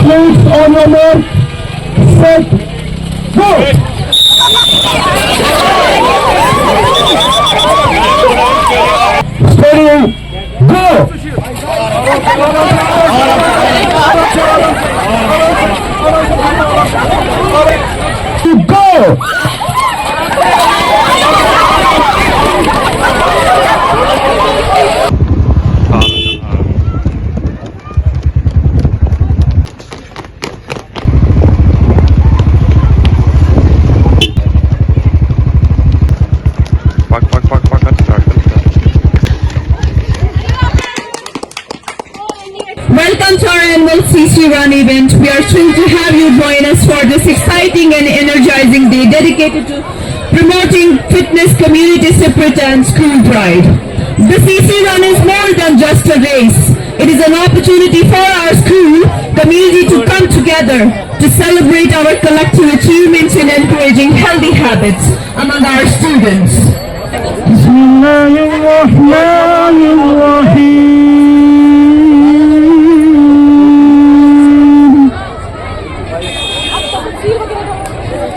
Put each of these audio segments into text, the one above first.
athletes on your mark, set, go! Steady, go! Go! Welcome to our annual CC Run event. We are thrilled to have you join us for this exciting and energizing day dedicated to promoting fitness, community spirit and school pride. The CC Run is more than just a race. It is an opportunity for our school community to come together to celebrate our collective achievements in encouraging healthy habits among our students.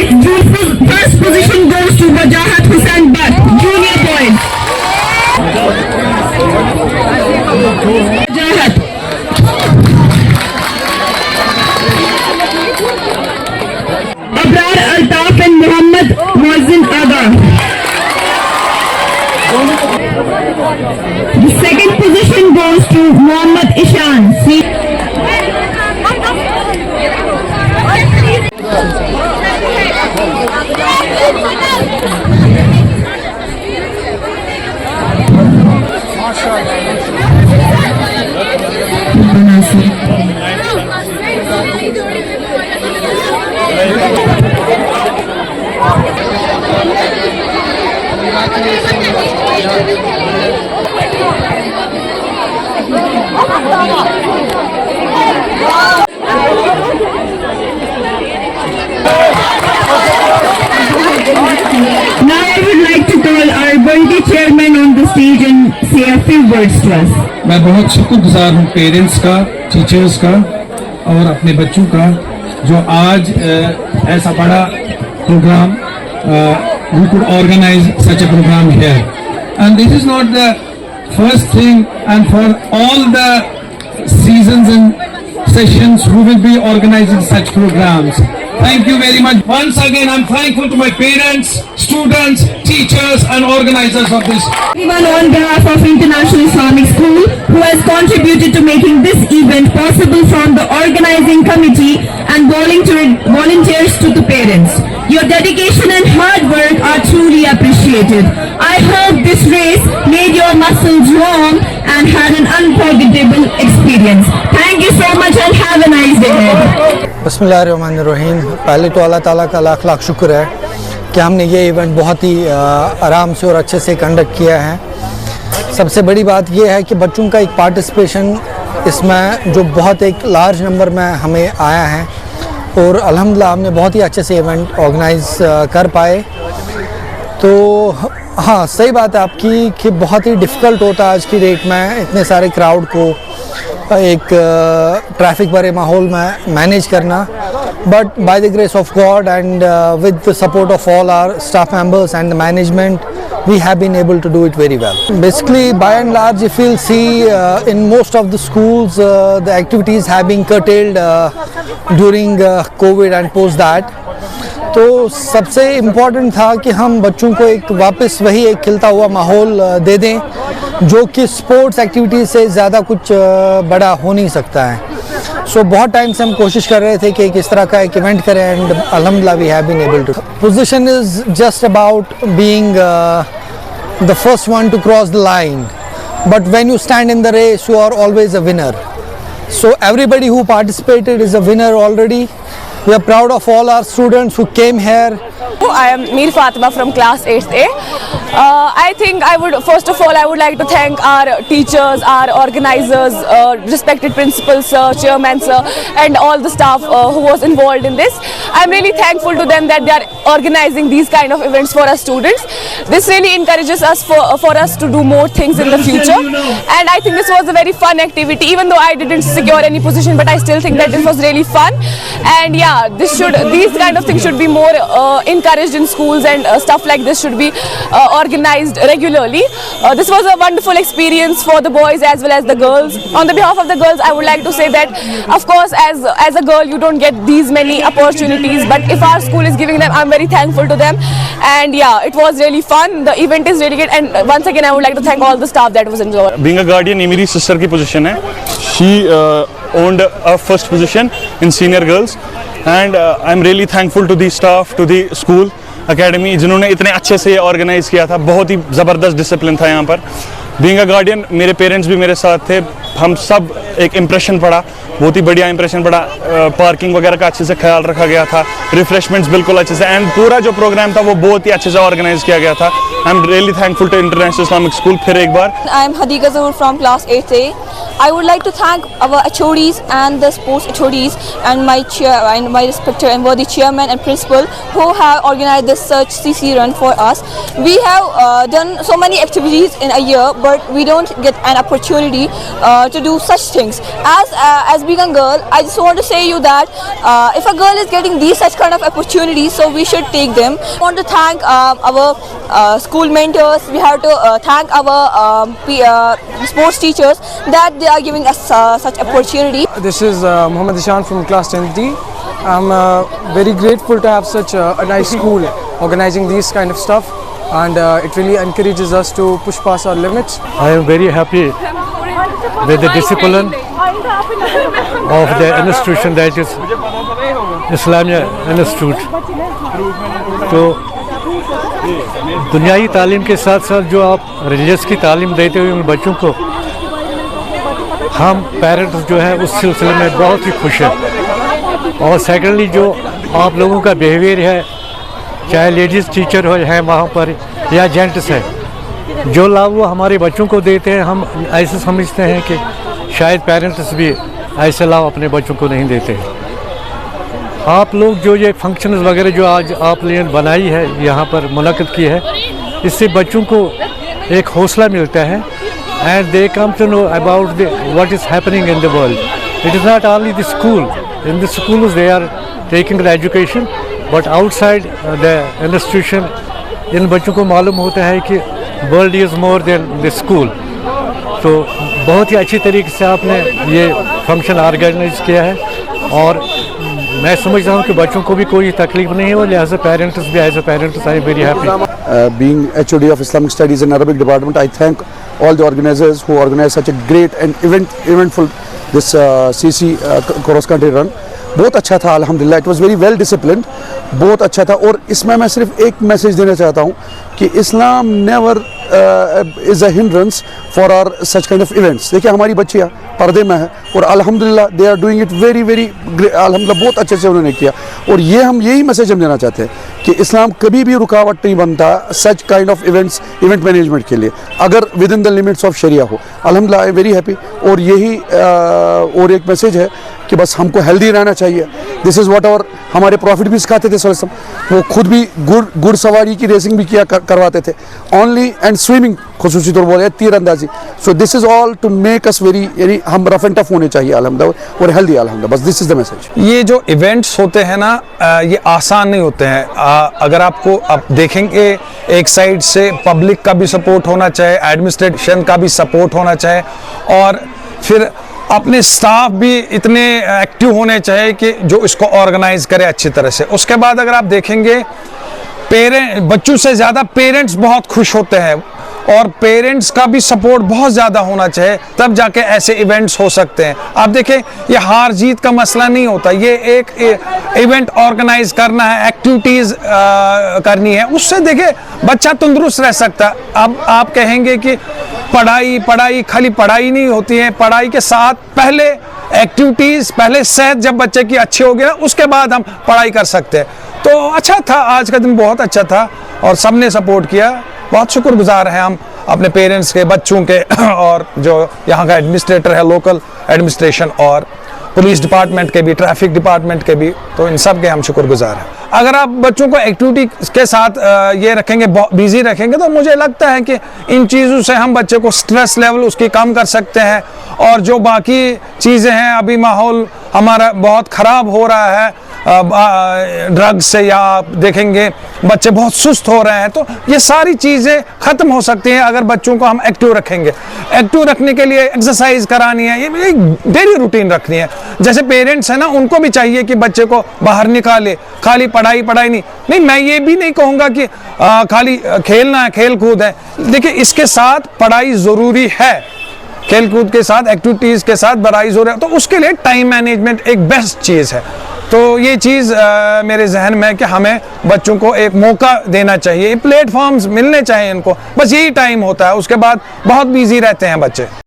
Its first position goes to Wajahat Hussain Butt, junior boys. Wajahat. Abrar Altaf and Muhammad Muazzin Aga. The second position goes to Muhammad Ishan. Now I would like to call our worthy chairman on the stage and say a few words to us. मैं बहुत शुक्रगुजार हूँ parents का, teachers का और अपने बच्चों का जो आज ऐसा बड़ा programme we could organize such a program here. And this is not the first thing, and for all the seasons and sessions we will be organizing such programs. Thank you very much. Once again, I'm thankful to my parents, students, teachers and organizers of this. Everyone on behalf of International Islamic School who has contributed to making this event possible, from the organizing committee and volunteers to the parents. Your dedication and hard work are truly appreciated. I hope this race made your muscles warm and had an unforgettable experience. Thank you so much and have a nice day ahead. बिस्मिल्लाहिर्रहमानिर्रहीम। पहले तो अल्लाह ताला का लाख लाख शुक्र है कि हमने ये इवेंट बहुत ही आराम से और अच्छे से कंडक्ट किया है। सबसे बड़ी बात ये है कि बच्चों का एक पार्टिसिपेशन इसमें जो बहुत एक लार्ज नंबर में हमें आया है और अल्हम्दुलिल्लाह हमने बहुत ही अच्छे से इवेंट ऑर्गेनाइज कर पाए। तो हाँ, सही बात है आपकी कि बहुत ही डिफ़िकल्ट होता है आज की डेट में इतने सारे क्राउड को एक ट्रैफिक भरे माहौल में मैनेज करना, but by the grace of God and with the support of all our staff members and the management we have been able to do it very well. Basically, by and large, if you'll see in most of the schools, the activities have been curtailed during COVID and post that. तो सबसे important था कि हम बच्चों को एक वापस वही एक खिलता हुआ माहौल दे दें जो कि स्पोर्ट्स एक्टिविटीज़ से ज़्यादा कुछ बड़ा हो नहीं सकता है। सो बहुत टाइम से हम कोशिश कर रहे थे कि किस तरह का एक इवेंट करें एंड अल्हम्दुलिल्लाह we have been able to. Position is just about being the first one to cross the line. But when you stand in the race, you are always a winner. So everybody who participated is a winner already. We are proud of all our students who came here. I am Mir Fatima from class 8th A. I think first of all I would like to thank our teachers, our organizers, respected principals, sir, chairman sir, and all the staff who was involved in this. I'm really thankful to them that they are organizing these kind of events for our students. This really encourages us for us to do more things in the future. And I think this was a very fun activity. Even though I didn't secure any position, but I still think that this was really fun. And yeah, these kind of things should be more encouraged in schools, and stuff like this should be organized regularly. This was a wonderful experience for the boys as well as the girls. On the behalf of the girls, I would like to say that, of course, as a girl, you don't get these many opportunities, but if our school is giving them, I'm very thankful to them. And yeah, it was really fun. The event is really good, and once again, I would like to thank all the staff that was involved. Being a guardian, मेरी sister की position है. She owned a first position in senior girls, and I'm really thankful to the staff, to the school academy, जिन्होंने इतने अच्छे से organise किया था. बहुत ही ज़बरदस्त डिसिप्लिन था यहाँ पर. बीइंग अ गार्डियन, मेरे पेरेंट्स भी मेरे साथ थे. हम सब एक इम्प्रेशन पड़ा, बहुत ही बढ़िया इम्प्रेशन पड़ा. पार्किंग वगैरह का अच्छे से ख्याल रखा गया था, रिफ्रेशमेंट्स बिल्कुल अच्छे से, एंड पूरा जो प्रोग्राम था वो बहुत ही अच्छे से ऑर्गेनाइज किया गया था. I am really thankful to international Islamic school. फिर एक बार I am Hadiqa Zahoor from class 8th A. I would like to thank our HODs and the sports HODs and my respected and worthy chairman and principal who have organized this such CC run for us. We have done so many activities in a year, but we don't get an opportunity to do such things. As being a girl, I just want to say you that if a girl is getting these such kind of opportunities, so we should take them. I want to thank our school mentors. We have to thank our sports teachers that they are giving us such opportunity. This is Muhammad Ishan from class 10D. I'm very grateful to have such a nice school organizing these kind of stuff, and it really encourages us to push past our limits. I am very happy with the discipline of the institution, that is Islamia Institute. तो दुनियाई तालीम के साथ साथ जो आप religious की तालीम देते हुए उन बच्चों को, हम पेरेंट्स जो है उस सिलसिले में बहुत ही खुश हैं. और सेकेंडली जो आप लोगों का बिहेवियर है, चाहे लेडीज़ टीचर हो हैं वहाँ पर या जेंट्स हैं, जो लाभ वो हमारे बच्चों को देते हैं, हम ऐसे समझते हैं कि शायद पेरेंट्स भी ऐसे लाभ अपने बच्चों को नहीं देते हैं. आप लोग जो ये फंक्शंस वगैरह जो आज आप ने बनाई है, यहाँ पर मुनक़िद की है, इससे बच्चों को एक हौसला मिलता है, and they come to know about what is happening in the world. It is not only the school. In the schools they are taking the education, but outside the institution इन बच्चों को मालूम होता है कि world is more than the school. तो बहुत ही अच्छी तरीके से आपने ये फंक्शन ऑर्गेनाइज किया है, और मैं समझता हूँ कि बच्चों को भी कोई तकलीफ नहीं है, और लिहाजा पेरेंट्स भी as a parents I am very happy. Being HOD of Islamic Studies and Arabic Department, I thank all the organizers who organized such a great and eventful this CC cross country run. बहुत अच्छा था अल्हम्दुलिल्लाह. It was very well disciplined, बहुत अच्छा था. और इसमें मैं सिर्फ एक मैसेज देना चाहता हूँ कि Islam never is a hindrance for our such kind of events. देखिए हमारी बच्चियाँ पर्दे में है और अल्हम्दुलिल्लाह they are doing it very अल्हम्दुलिल्लाह बहुत अच्छे से उन्होंने किया. और यही मैसेज हम देना चाहते हैं कि इस्लाम कभी भी रुकावट नहीं बनता such kind of event management के लिए, अगर within the limits of शरिया हो. अल्हम्दुलिल्लाह आई एम वेरी हैप्पी. और यही और एक मैसेज है कि बस हमको हेल्दी रहना चाहिए. दिस इज़ व्हाट आवर हमारे प्रॉफिट भी सिखाते थे सल्लल्लाहु अलैहि वसल्लम. वो खुद भी घुड़ सवारी की रेसिंग भी करवाते थे, ओनली एंड स्विमिंग खुसूसी तौर पर तीरंदाजी. So this is all to make us very, यानी हम रफ एंड टफ होने चाहिए अल्हम्दुलिल्लाह और हेल्दी अल्हम्दुलिल्लाह. बस दिस इज़ द मैसेज. ये जो इवेंट्स होते हैं ना, ये आसान नहीं होते हैं. अगर आपको आप देखेंगे, एक साइड से पब्लिक का भी सपोर्ट होना चाहिए, एडमिनिस्ट्रेशन का भी सपोर्ट होना चाहिए, और फिर अपने स्टाफ भी इतने एक्टिव होने चाहिए कि जो इसको ऑर्गेनाइज करे अच्छी तरह से. उसके बाद अगर आप देखेंगे, बच्चों से ज़्यादा पेरेंट्स बहुत खुश होते हैं, और पेरेंट्स का भी सपोर्ट बहुत ज़्यादा होना चाहिए, तब जाके ऐसे इवेंट्स हो सकते हैं। आप देखें, ये हार जीत का मसला नहीं होता, ये एक इवेंट ऑर्गेनाइज करना है, एक्टिविटीज़ करनी है, उससे देखिए बच्चा तंदुरुस्त रह सकता है। अब आप कहेंगे कि पढ़ाई पढ़ाई खाली पढ़ाई नहीं होती है, पढ़ाई के साथ पहले एक्टिविटीज़, पहले सेहत जब बच्चे की अच्छी होगी ना, उसके बाद हम पढ़ाई कर सकते हैं। तो अच्छा था, आज का दिन बहुत अच्छा था और सबने सपोर्ट किया। बहुत शुक्रगुजार हैं हम अपने पेरेंट्स के, बच्चों के और जो यहाँ का एडमिनिस्ट्रेटर है, लोकल एडमिनिस्ट्रेशन और पुलिस डिपार्टमेंट के भी, ट्रैफिक डिपार्टमेंट के भी, तो इन सब के हम शुक्रगुजार हैं। अगर आप बच्चों को एक्टिविटी के साथ ये रखेंगे, बिजी रखेंगे, तो मुझे लगता है कि इन चीज़ों से हम बच्चे को स्ट्रेस लेवल उसकी कम कर सकते हैं। और जो बाकी चीज़ें हैं, अभी माहौल हमारा बहुत ख़राब हो रहा है ड्रग्स से, या आप देखेंगे बच्चे बहुत सुस्त हो रहे हैं, तो ये सारी चीज़ें ख़त्म हो सकती हैं अगर बच्चों को हम एक्टिव रखेंगे। एक्टिव रखने के लिए एक्सरसाइज करानी है, ये एक डेली रूटीन रखनी है। जैसे पेरेंट्स हैं ना, उनको भी चाहिए कि बच्चे को बाहर निकाले, खाली पढ़ाई पढ़ाई नहीं, मैं ये भी नहीं कहूँगा कि खाली खेलना है, खेल कूद है। देखिए, इसके साथ पढ़ाई ज़रूरी है, खेल कूद के साथ, एक्टिविटीज़ के साथ पढ़ाई ज़रूरी है, तो उसके लिए टाइम मैनेजमेंट एक बेस्ट चीज़ है। तो ये चीज़ मेरे जहन में है कि हमें बच्चों को एक मौका देना चाहिए, प्लेटफॉर्म्स मिलने चाहिए इनको, बस यही टाइम होता है, उसके बाद बहुत बिजी रहते हैं बच्चे।